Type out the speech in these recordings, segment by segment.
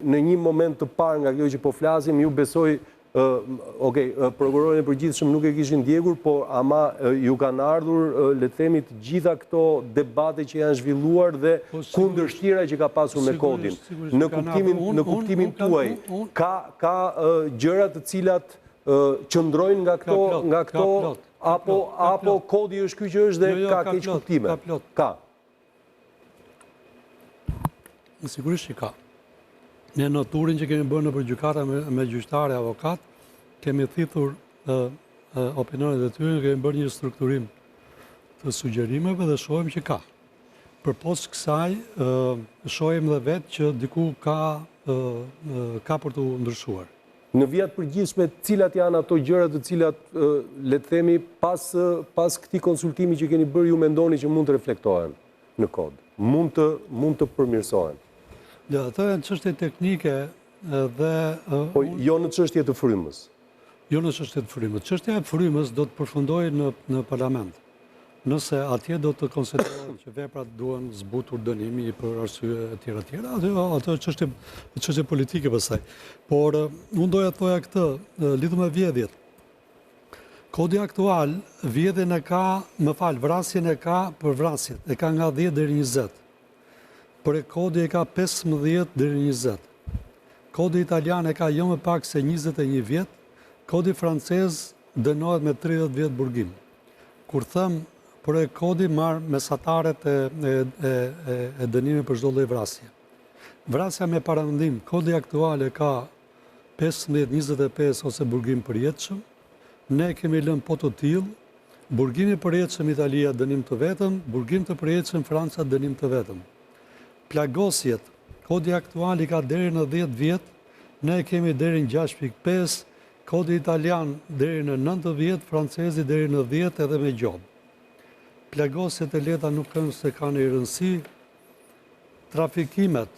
në një moment të parë nga kjo që po flasim, ju besoj, prokurorin e përgjithshëm nuk e kishin ndjekur, por ama ju kanë ardhur, le të themi, të gjitha këto debate që janë zhvilluar dhe kundërshtira që ka pasur me kodin. Në kuptimin tuaj, ka gjëra të cilat qëndrojnë nga këto, apo kodi është ky që është dhe ka keq kuptime? Ka. Sigurisht që ka. Ne në turin që kemi bërë në për gjykata me gjyqtare avokat, kemi thithur opinionet e tyre, kemi bërë një strukturim të sugjerimeve dhe shohim që ka. Për posë kësaj, shohim dhe vetë që diku ka për të ndryshuar. Në vijat përgjithshme, cilat janë ato gjërat të cilat, le të themi, pas këtij konsultimi që keni bërë, ju mendoni që mund të reflektohen në kod, mund të përmirësohen? Ja, ato janë çështje teknike dhe... Po, jo në çështje të frymës? Jo në çështje të frymës. Çështja e frymës do të përfundojë në parlament. Nëse atje do të konsiderohet që veprat duhen zbutur dënimi për arsye e tjera, ato është çështje politike pastaj. Por unë doja të thoja këtë, lidhur me vjedhjet. Kodi aktual, vjedhjen e ka, vrasjen e ka për vrasjet, e ka nga 10 deri 20. Por kodi e ka 15 deri 20. Kodi italian e ka jo më pak se 21 vjet, kodi francez dënohet me 30 vjet burgim. Kur them por kodi marr mesataret e dënimit për çdo lloj vrasje. Vrasja me paramendim, kodi aktual e ka 15, 25 ose burgim përjetshëm. Ne kemi lënë po të tillë, burgimi përjetshëm Italia dënim të vetëm, burgim të përjetshëm Franca dënim të vetëm. Plagosjet, kodi aktual i ka deri në 10 vjet, ne kemi deri në 6.5, kodi italian deri në 9 vjet, francezi deri në 10 edhe me gjobë. Plagosjet e leta nuk kanë se kanë i rëndësi. Trafikimet,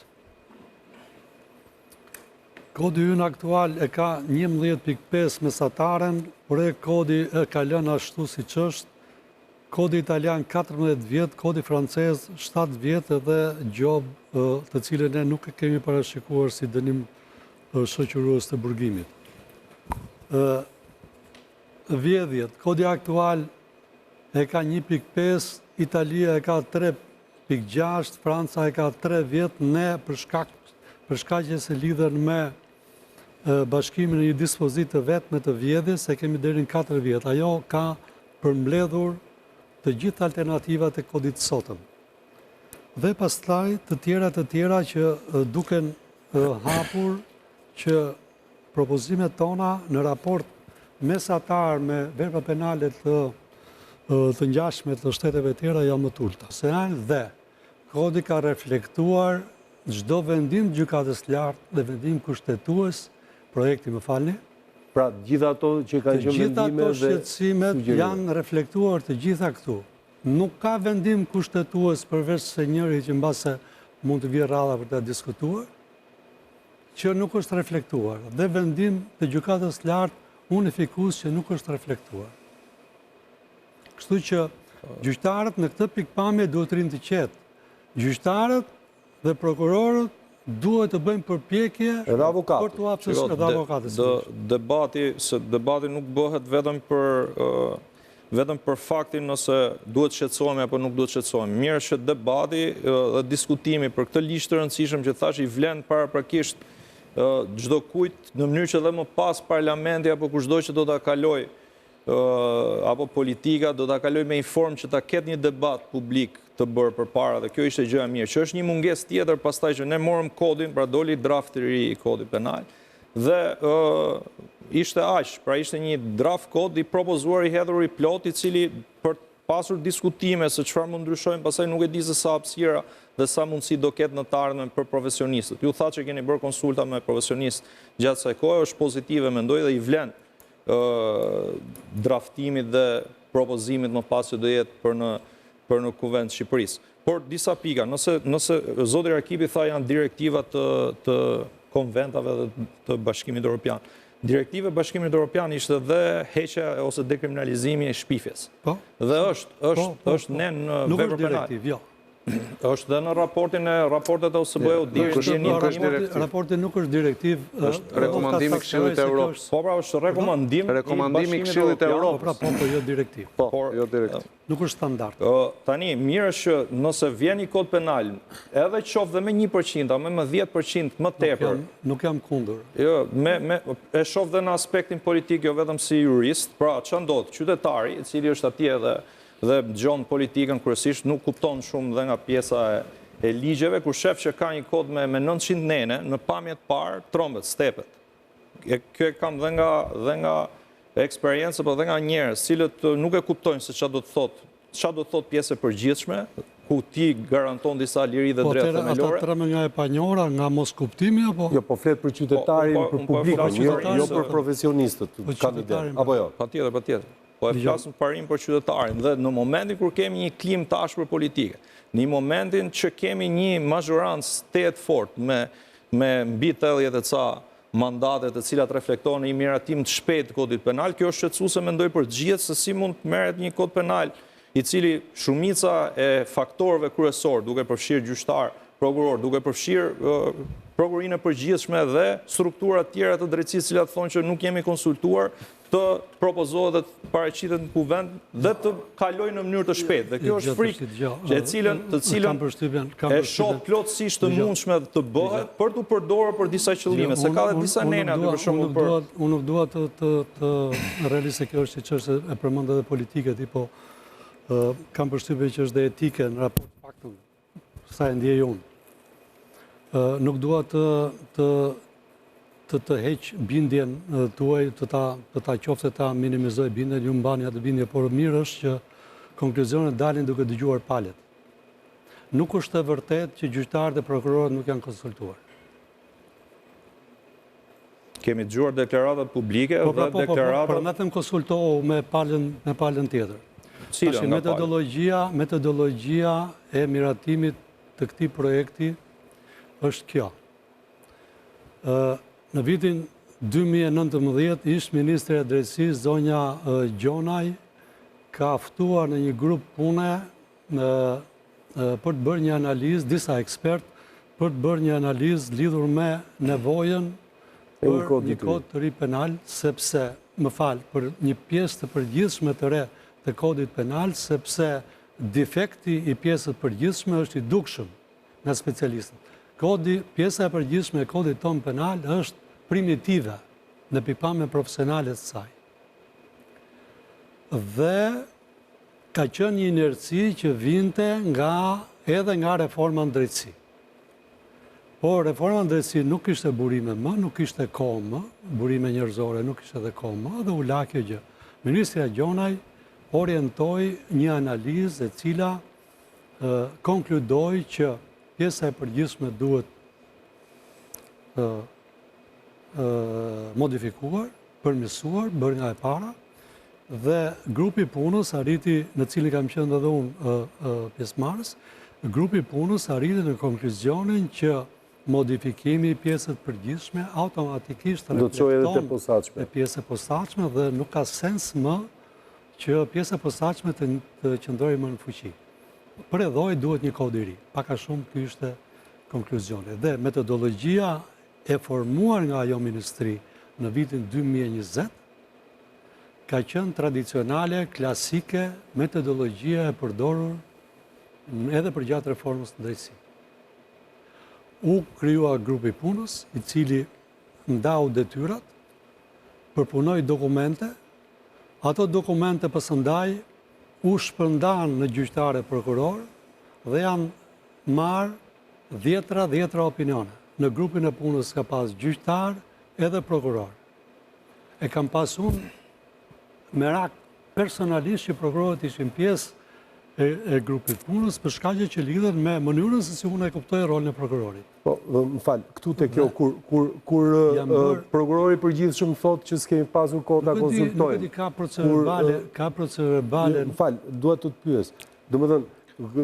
kodi ynë aktual e ka 11.5 mesataren, por kodi e ka lënë ashtu siç është. Kodi italian 14 vjet, kodi francez 7 vjet edhe gjobë të cilën ne nuk e kemi parashikuar si dënim shoqërues të burgimit. Vjedhjet, kodi aktual e ka 1.5, Italia e ka 3.6, Franca e ka 3 vjet, ne për shkaqe se lidhen me bashkimin e një dispozitë vetme të vjedhjes, e kemi deri në 4 vjet. Ajo ka përmbledhur të gjithë alternativat e kodit sotëm. Dhe pastaj të tjera që duken hapur që propozimet tona në raport mesatar me verbra penale të ngjashme të shteteve tjera janë më të ulta. Se janë dhe kodi ka reflektuar çdo vendim gjykatës lartë dhe vendim kushtetues, projekti më falni. Pra, gjitha ato që kanë qenë vendime dhe gjitha ato shqetësimet janë reflektuar të gjitha këtu. Nuk ka vendim kushtetues përveç se njëri që mbase mund të vijë rradha për ta diskutuar, që nuk është reflektuar. Dhe vendim të gjykatës lartë unifikues që nuk është reflektuar. Kështu që gjyqtarët në këtë pikpamje duhet të rinë të qetë. Gjyqtarët dhe prokurorët duhet të bëjmë përpjekje për të hapur edhe avokatët. Debati nuk bëhet vetëm për faktin nëse duhet shqetësohemi apo nuk duhet shqetësohemi. Mirë që debati dhe diskutimi për këtë ligj të rëndësishëm që thash i vlen paraprakisht çdo kujt në mënyrë që edhe më pas parlamenti apo kushdo që do ta kaloj apo politika do ta kaloj me informë që ta ketë një debat publik të bërë përpara dhe kjo ishte gjë e mirë. Që është një mungesë tjetër pastaj që ne morëm kodin, pra doli draft i ri i kodit penal dhe ishte aq, pra ishte një draft kod i propozuar i hedhur i plot i cili për pasur diskutime se çfarë mund ndryshojmë, pastaj nuk e di se sa hapësira dhe sa mundësi do ketë në të ardhmen për profesionistët. Ju thatë që keni bërë konsulta me profesionistë gjatë kësaj kohe, është pozitive mendoj dhe i vlen draftimit dhe propozimit më pas që do jetë për në Kuvend Shqipërisë. Por disa pika, nëse zoti Rakipi tha janë direktiva të konventave dhe të Bashkimit Evropian. Direktiva e Bashkimit Evropian ishte dhe heqja ose dekriminalizimi e shpifjes. Dhe është ne në vepër penale. Është dhe në raportet e OSBE-u Raporti nuk është direktiv, është rekomandimi i Këshillit të Evropës. Po pra është rekomandimi i Këshillit të Evropës. Po, jo direktiv. Po, jo direktiv. Nuk është standard. Tani, mirë është që nëse vjen një kod penal, edhe qoftë dhe me 1%, a me 10% më tepër. Nuk jam kundër. Jo, e shoh dhe në aspektin politik, jo vetëm si jurist, pra që ndodh, qytetari, i cili është atje dhe gjon politikën kryesisht, nuk kupton shumë dhe nga pjesa e ligjeve, kur shef që ka një kod me 900 nene, në pamjet parë, trombet, stepet. Kjo e kam dhe nga eksperiencë, po dhe nga njerëz, cilët nuk e kuptojnë se çfarë do të thot pjesë e përgjithshme, ku ti garanton disa liri dhe drejtë themelore. Ata treme nga e panjohura, nga mos kuptimi apo? Jo, po flet për qytetarin, për publikun, jo për profesionistët, kandidat. Apo jo? Patjetër. Po e flasëm parim për qytetarin dhe në momentin kur kemi një klim tash për politike, në momentin që kemi një mazhorancë të fort me mbi 80 e ca mandatet të cilat reflektojnë një miratim të shpejtë të kodit penal, kjo është shqetësuese mendoj për gjithë se si mund të merret një kod penal i cili shumica e faktorëve kryesor, duke përfshirë gjyqtar, prokuror, duke përfshirë prokurinë e përgjithshme dhe struktura tjera të drejtësisë cilat thonë që nuk jemi konsultuar, të propozohet dhe të paraqitet në kuvend dhe të kalojë në mënyrë të shpejtë. Dhe kjo është frikë të cilën e shoh plotësisht të mundshme të bëhet për të përdorur për disa qëllime, se ka dhe disa nena për shembull për. Unë nuk dua të realisë kjo është çështje e përmendë edhe politike ti, po kam përshtypjen që është dhe etike në raport faktun sa e ndjej unë. Nuk dua të heq bindjen tuaj, të ta qofte ta minimizoj bindjen, ju mbani atë bindje, por mirë është që konkluzionet dalin duke dëgjuar palët. Nuk është e vërtet që gjyqtarët e prokurorët nuk janë konsultuar. Kemi dëgjuar deklaratat publike dhe deklaratat... Por në them konsultohu me palën tjetër. Cila nga palë? Metodologjia e miratimit të këtij projekti është kjo. Në vitin 2019, ish Ministre e Drejtësisë, zonja Gjonaj, ka ftuar në një grup pune për të bërë një analizë, disa ekspert, për të bërë një analizë lidhur me nevojën për një kod të ri penal, sepse, për një pjesë të përgjithshme të re të kodit penal, sepse defekti i pjesët përgjithshme është i dukshëm nga specialistët. Pjesa e përgjithshme e kodit ton penal është primitive në pikpamjen profesionale të saj. Dhe ka qenë një inerci që vinte edhe nga reforma në drejtësi. Por reforma në drejtësi nuk ishte burime më, nuk ishte kohë më, burime njerëzore nuk ishte dhe kohë më, dhe u la kjo gjë. Ministrja Gjonaj orientoi një analizë e cila konkludoi që pjesa e përgjithshme duhet modifikuar, përmirësuar, bërë nga e para, dhe grupi punës arriti, në cilin kam qenë edhe unë pjesëmarrës, grupi punës arriti në konkluzionin që modifikimi i pjesët përgjithshme automatikisht reflekton e pjesë e posaçme dhe nuk ka sens më që pjesë e posaçme të qëndrojë më në fuqi. Për edhoj duhet një kod i ri. Paka shumë ky ishte konkluzioni. Dhe metodologjia e formuar nga ajo ministri në vitin 2020 ka qenë tradicionale, klasike, metodologjia e përdorur edhe për gjatë reformës në drejtësi. U krijua grupi punës, i cili ndau detyrat, përpunoi dokumente, ato dokumente pasandaj u shpërndan në gjyqtarë e prokuror dhe janë marrë dhjetra opinione. Në grupin e punës ka pas gjyqtar edhe prokuror. E kam pas unë merak personalisht që prokurorët ishin pjesë e grupit punës për shkaqe që lidhen me mënyrën se si unë e kuptoj rolin e prokurorit. Po, më falë, këtu të kjo, kur prokurori përgjithshëm thotë që s'kemi pasur kohë ta konsultojmë. Nuk e di ka procedurë verbale. Më falë, duhet të pyes. Domethënë,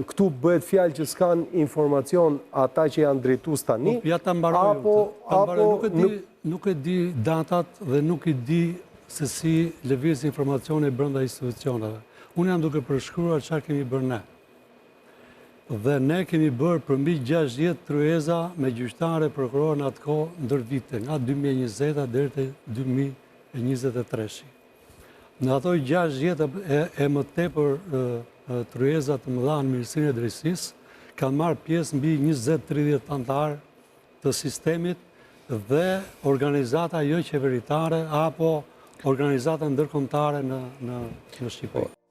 këtu bëhet fjalë që s'kan informacion ata që janë drejtues tani, apo nuk e di datat dhe nuk e di se si lëviz informacione brenda institucioneve. Unë jam duke përshkruar çfarë kemi bërë ne. Dhe ne kemi bërë përmbi 60 tryeza me gjyqtare prokurorë në atë kohë ndër vite, nga 2020 deri te 2023. Në ato 60 e më tepër tryeza të mëdha në Ministrinë e Drejtësisë kanë marrë pjesë mbi 20-30 anëtarë të sistemit dhe organizata jo qeveritare apo organizata ndërkombëtare në Shqipëri.